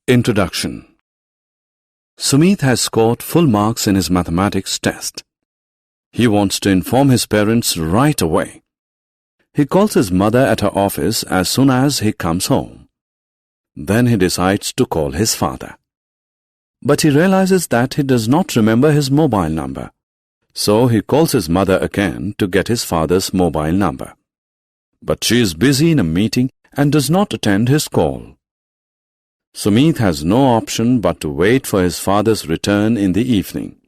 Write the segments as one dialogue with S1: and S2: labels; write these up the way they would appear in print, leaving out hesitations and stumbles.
S1: Introduction. Sumit has scored full marks in his mathematics test. He wants to inform his parents right away. He calls his mother at her office as soon as he comes home. Then he decides to call his father. But he realizes that he does not remember his mobile number. So he calls his mother again to get his father's mobile number. But she is busy in a meeting and does not attend his call. Sumit has no option but to wait for his father's return in the evening.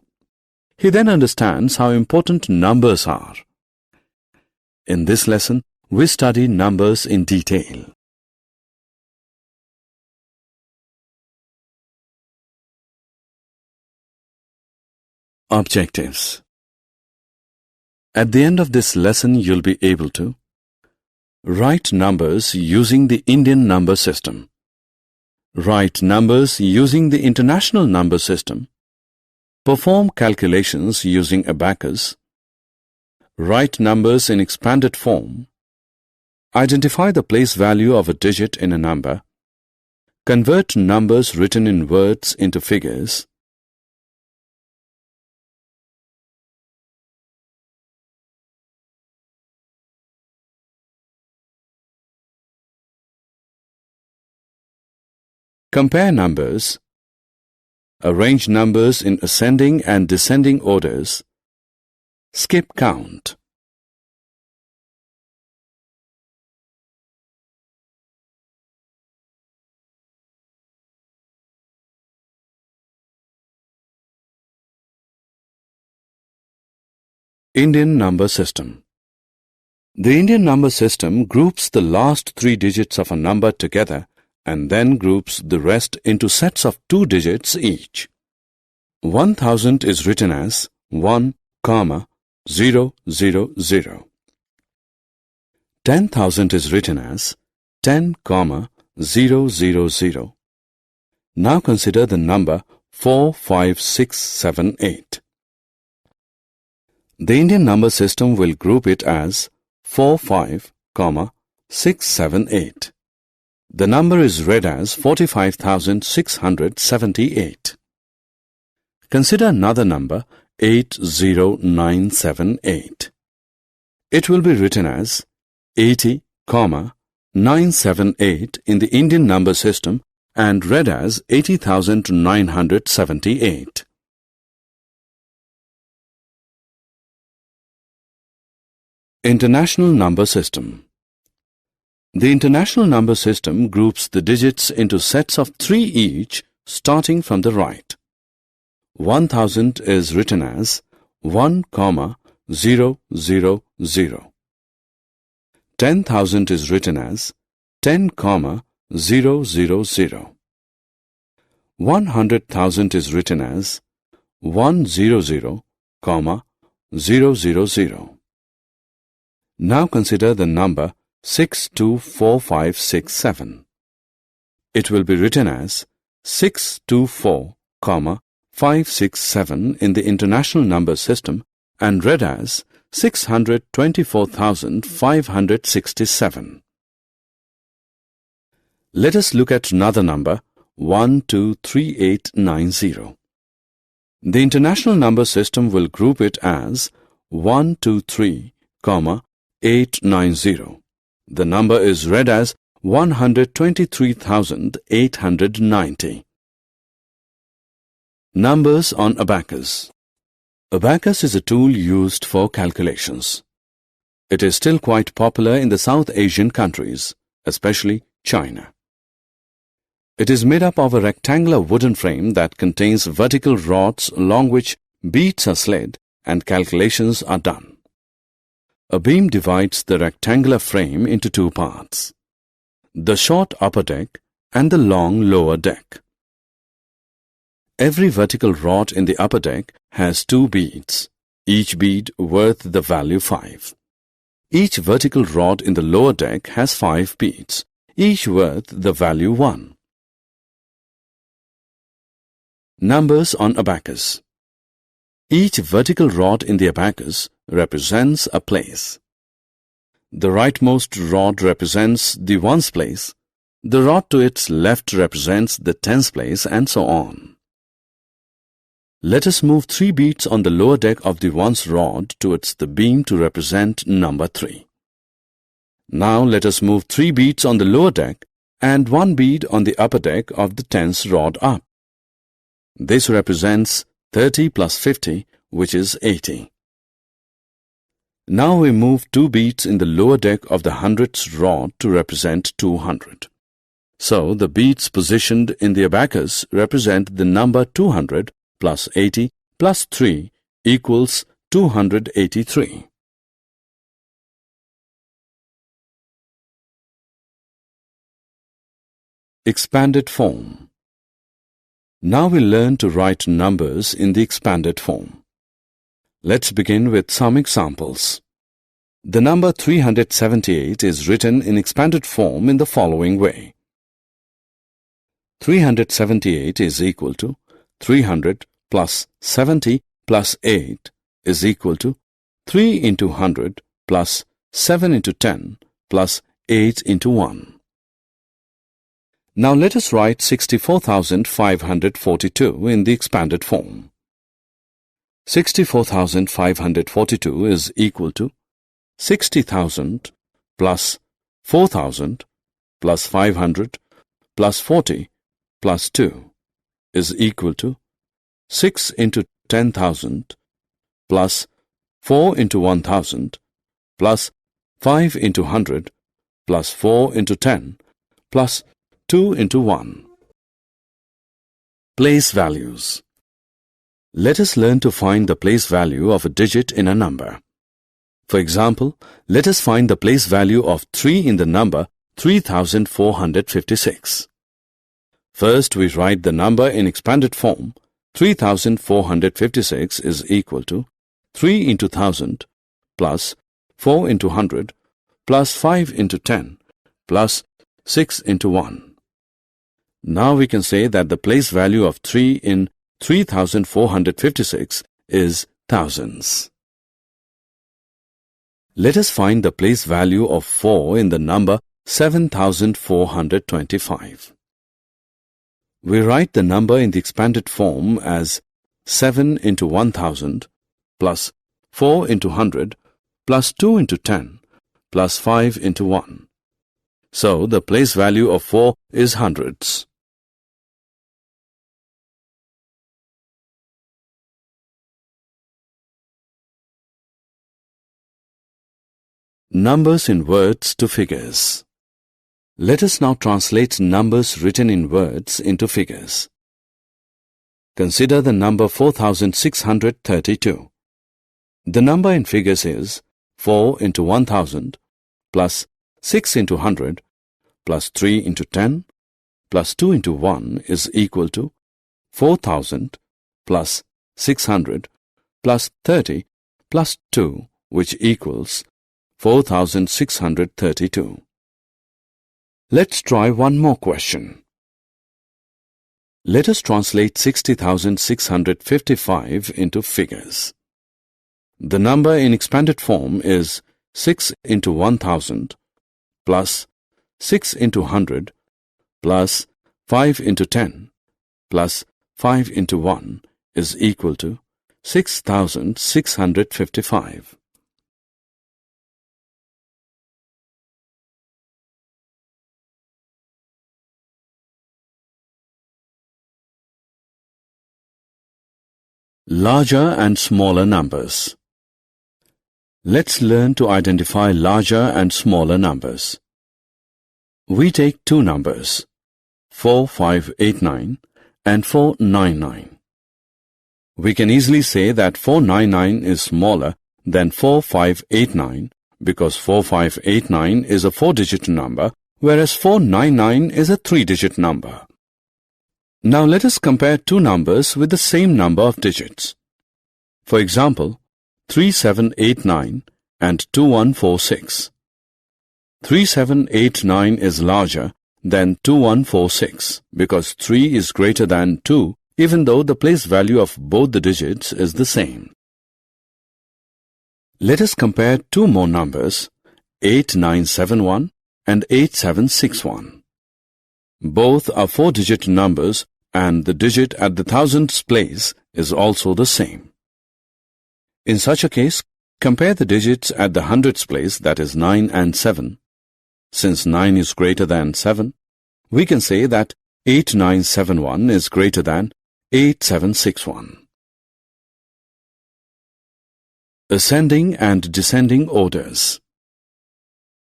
S1: He then understands how important numbers are. In this lesson, we study numbers in detail. Objectives. At the end of this lesson, you'll be able to write numbers using the Indian number system, write numbers using the international number system, perform calculations using Abacus, write numbers in expanded form, identify the place value of a digit in a number, convert numbers written in words into figures, compare numbers, arrange numbers in ascending and descending orders, skip count. Indian number system. The Indian number system groups the last 3 digits of a number together and then groups the rest into sets of 2 digits each. 1000 is written as 1, 0, 0, 0. 10,000 is written as 10, 0, 0, 0. Now consider the number 4, 5, 6, 7, 8. The Indian number system will group it as 4, 5, 6, 7, 8. The number is read as 45,678. Consider another number 80978. It will be written as 80, 978 in the Indian number system and read as 80,978. International number system. The international number system groups the digits into sets of 3 each, starting from the right. 1000 is written as 1, 0, 0, 0. 10,000 is written as 10, 0, 0, 0. 100,000 is written as 100, 000. Now consider the number 624567. It will be written as 624, 567 in the international number system and read as 624,567. Let us look at another number 123890. The international number system will group it as 123, 890. The number is read as 123,890. Numbers on Abacus. Abacus is a tool used for calculations. It is still quite popular in the South Asian countries, especially China. It is made up of a rectangular wooden frame that contains vertical rods along which beads are slid and calculations are done. A beam divides the rectangular frame into 2 parts, the short upper deck and the long lower deck. Every vertical rod in the upper deck has 2 beads, each bead worth the value 5. Each vertical rod in the lower deck has 5 beads, each worth the value 1. Numbers on Abacus. Each vertical rod in the abacus represents a place. The rightmost rod represents the ones place, The rod to its left represents the tens place, and so on. Let us move 3 beads on the lower deck of the ones rod towards the beam to represent number 3. Now let us move 3 beads on the lower deck and 1 bead on the upper deck of the tens rod up. This represents 30 plus 50, which is 80. Now we move 2 beads in the lower deck of the hundredths rod to represent 200. So the beads positioned in the abacus represent the number 200 plus 80 plus 3 equals 283. Expanded form. Now we learn to write numbers in the expanded form. Let's begin with some examples. The number 378 is written in expanded form in the following way. 378 is equal to 300 plus 70 plus 8 is equal to 3 into 100 plus 7 into 10 plus 8 into 1. Now let us write 64,542 in the expanded form. 64,542 is equal to 60,000 plus 4,000 plus 500 plus 40 plus 2 is equal to 6 into 10,000 plus 4 into 1,000 plus 5 into 100 plus 4 into 10 plus 2 into 1. Place values. Let us learn to find the place value of a digit in a number. For example, let us find the place value of 3 in the number 3,456. First, we write the number in expanded form. 3,456 is equal to 3 into 1,000 plus 4 into 100 plus 5 into 10 plus 6 into 1. Now we can say that the place value of 3 in 3,456 is thousands. Let us find the place value of 4 in the number 7,425. We write the number in the expanded form as 7 into 1,000 plus 4 into 100 plus 2 into 10 plus 5 into 1. So the place value of 4 is hundreds. Numbers in words to figures. Let us now translate numbers written in words into figures. Consider the number 4,632. The number in figures is 4 into 1,000 plus 6 into 100 plus 3 into 10 plus 2 into 1 is equal to 4,000 plus 600 plus 30 plus 2, which equals 4,632. Let's try one more question. Let us translate 60,655 into figures. The number in expanded form is 6 into 1,000 plus 6 into 100 plus 5 into 10 plus 5 into 1 is equal to 6,655. Larger and smaller numbers. Let's learn to identify larger and smaller numbers. We take two numbers, 4589 and 499. We can easily say that 499 is smaller than 4589 because 4589 is a 4-digit number, whereas 499 is a 3-digit number. Now let us compare two numbers with the same number of digits. For example, 3789 and 2146. 3789 is larger than 2146 because 3 is greater than 2, even though the place value of both the digits is the same. Let us compare two more numbers, 8971 and 8761. Both are 4-digit numbers and the digit at the thousandths place is also the same. In such a case, compare the digits at the hundredths place, that is 9 and 7. Since 9 is greater than 7, we can say that 8971 is greater than 8761. Ascending and descending orders.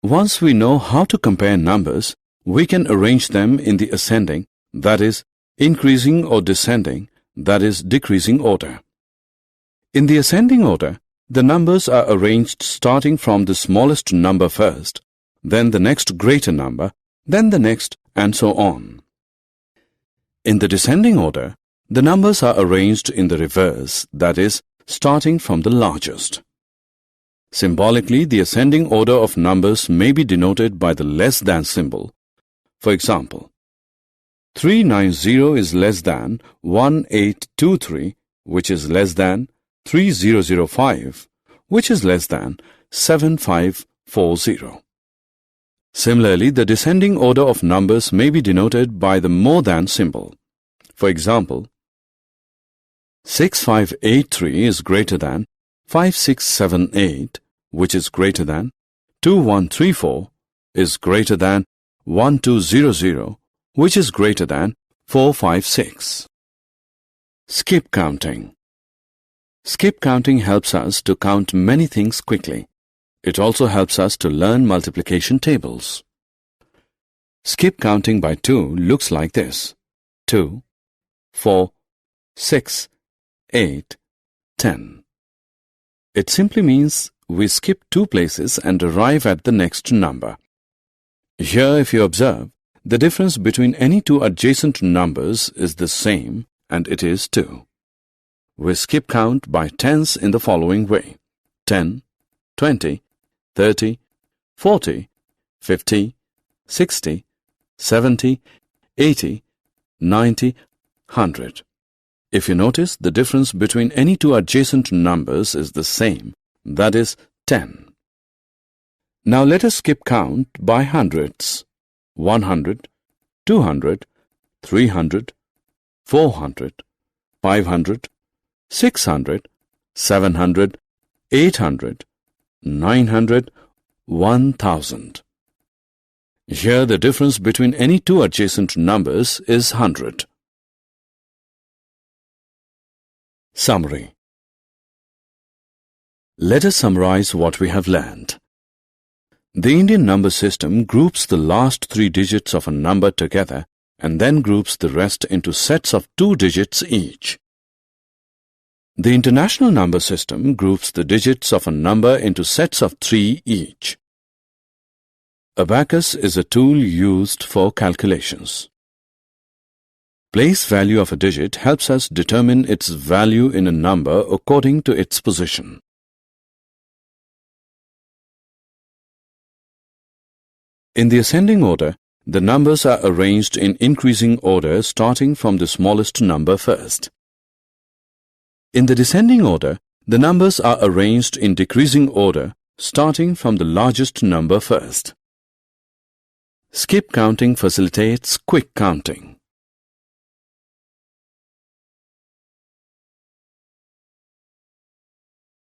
S1: Once we know how to compare numbers, we can arrange them in the ascending, that is, increasing, or descending, that is, decreasing order. In the ascending order, the numbers are arranged starting from the smallest number first, then the next greater number, then the next, and so on. In the descending order, the numbers are arranged in the reverse, that is, starting from the largest. Symbolically, the ascending order of numbers may be denoted by the less than symbol. For example, 390 is less than 1823, which is less than 3005, which is less than 7540. Similarly, the descending order of numbers may be denoted by the more than symbol. For example, 6583 is greater than 5678, which is greater than 2134, is greater than 1200, which is greater than 456. Skip counting. Skip counting helps us to count many things quickly. It also helps us to learn multiplication tables. Skip counting by 2 looks like this: 2, 4, 6, 8, 10. It simply means we skip 2 places and arrive at the next number. Here, if you observe, the difference between any 2 adjacent numbers is the same, and it is 2. We skip count by tens in the following way: 10, 20, 30, 40, 50, 60, 70, 80, 90, 100. If you notice, the difference between any 2 adjacent numbers is the same, that is 10. Now let us skip count by hundreds: 100, 200, 300, 400, 500, 600, 700, 800, 900, 1000. Here the difference between any 2 adjacent numbers is 100. Summary. Let us summarize what we have learned. The Indian number system groups the last 3 digits of a number together and then groups the rest into sets of 2 digits each. The international number system groups the digits of a number into sets of 3 each. Abacus is a tool used for calculations. Place value of a digit helps us determine its value in a number according to its position. In the ascending order, the numbers are arranged in increasing order starting from the smallest number first. In the descending order, the numbers are arranged in decreasing order starting from the largest number first. Skip counting facilitates quick counting.